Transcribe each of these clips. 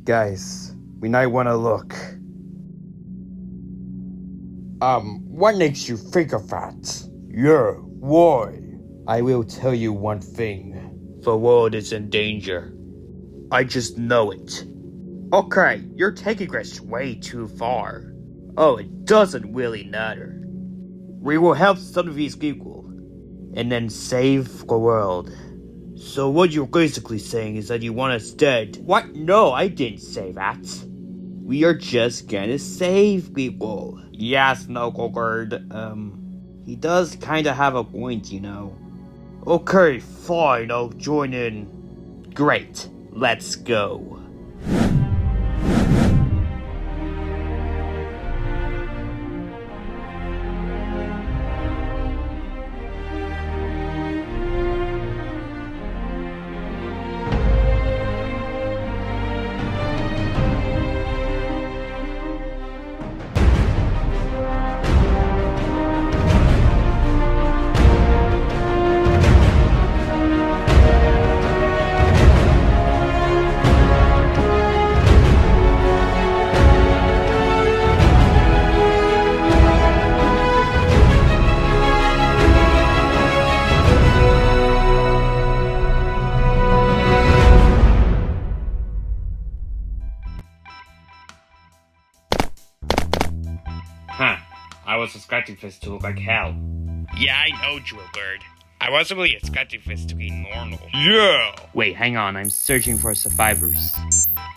Guys, we might wanna look. What makes you think of that? Yeah, why? I will tell you one thing. The world is in danger. I just know it. Okay, you're taking this way too far. Oh, it doesn't really matter. We will help some of these people, and then save the world. So what you're basically saying is that you want us dead. What? No, I didn't say that. We are just gonna save people. Yes, Knucklegird. He does kinda have a point, you know. Okay, fine, I'll join in. Great, let's go. Huh, I was expecting this to look like hell. Yeah, I know, Drillbird. I wasn't really expecting this to be normal. Yeah! Wait, hang on, I'm searching for survivors.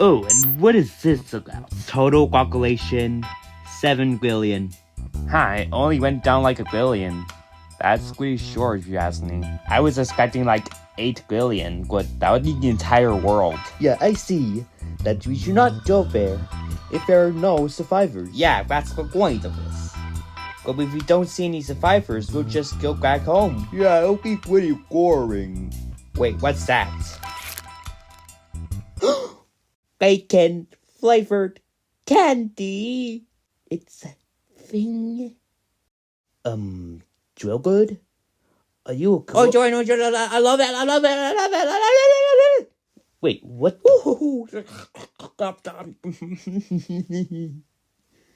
Oh, and what is this about? Total population, 7 billion. Huh, it only went down like 1 billion. That's pretty short if you ask me. I was expecting like 8 billion, but that would be the entire world. Yeah, I see that we should not go there if there are no survivors. Yeah, that's the point of this. But if we don't see any survivors, we'll just go back home. Yeah, it'll be pretty boring. Wait, what's that? Bacon flavored candy. It's a thing. Drillbird? Are you a cool? Oh, Jordan, I love it, I love it, I love it, I love it. Wait, what?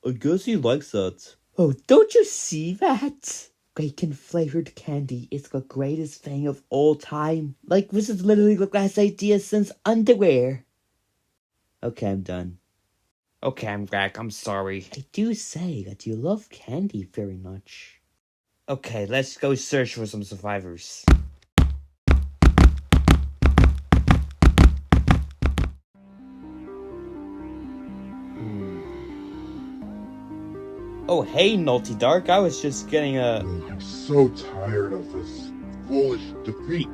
I guess he likes that. Oh, don't you see that? Bacon flavored candy is the greatest thing of all time. Like, this is literally the best idea since underwear. Okay, I'm done. Okay, I'm back, I'm sorry. I do say that you love candy very much. Okay, let's go search for some survivors. Oh, hey, Naughty Dark. I was just getting a... I'm so tired of this foolish defeat.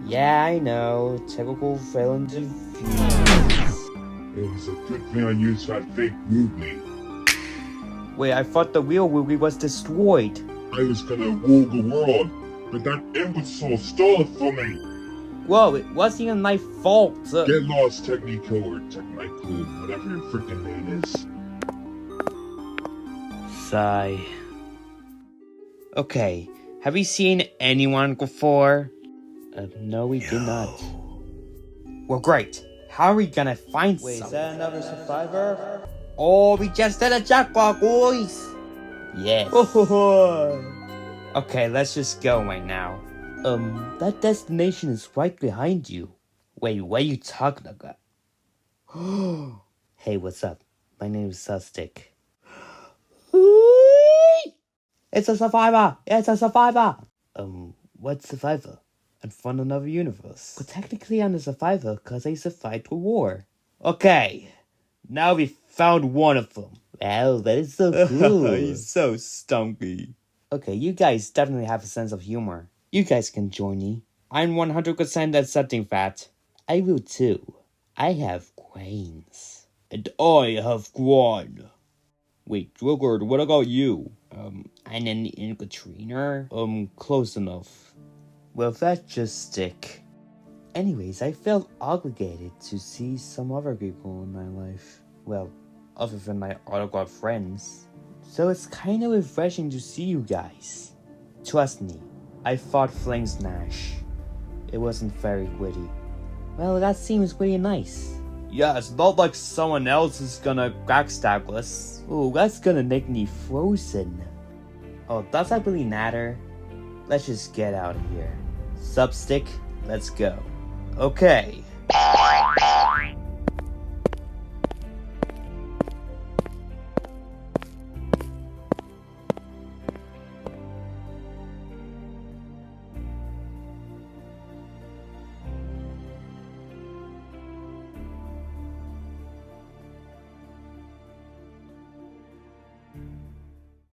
Yeah, I know. Typical villain defeat. It was a good thing I used that fake movie. Wait, I thought the real Woogie was destroyed. I was gonna rule the world, but that imbecile stole it from me. Whoa, it wasn't even my fault. Get lost, Technico, or Technico, whatever your freaking name is. Sigh. Okay, have we seen anyone before? No, we did not. Well, great. How are we gonna find Wait, some? is that another survivor? Oh, we just did a jackpot, boys! Yes. Okay, let's just go right now. That destination is right behind you. Wait, what are you talking about? Hey, what's up? My name is Sustic. It's a survivor! It's a survivor! What survivor? I'm from another universe. Well, technically I'm a survivor because I survived the war. Okay, now we found one of them. Wow, that is so cool. He's so stunky. Okay, you guys definitely have a sense of humor. You guys can join me. I'm 100% accepting that. I will too. I have brains. And I have one. Wait, Drillbird, what about you? I'm an in-betweener? Close enough. Well, that just stick. Anyways, I felt obligated to see some other people in my life. Well, Other than my autograph friends. so it's kind of refreshing to see you guys. Trust me, I fought Flame Smash. It wasn't very witty. Well, that seems pretty nice. Yeah, it's not like someone else is gonna backstab us. Oh, that's gonna make me frozen. Oh, does that really matter? Let's just get out of here. Substick, let's go. Okay,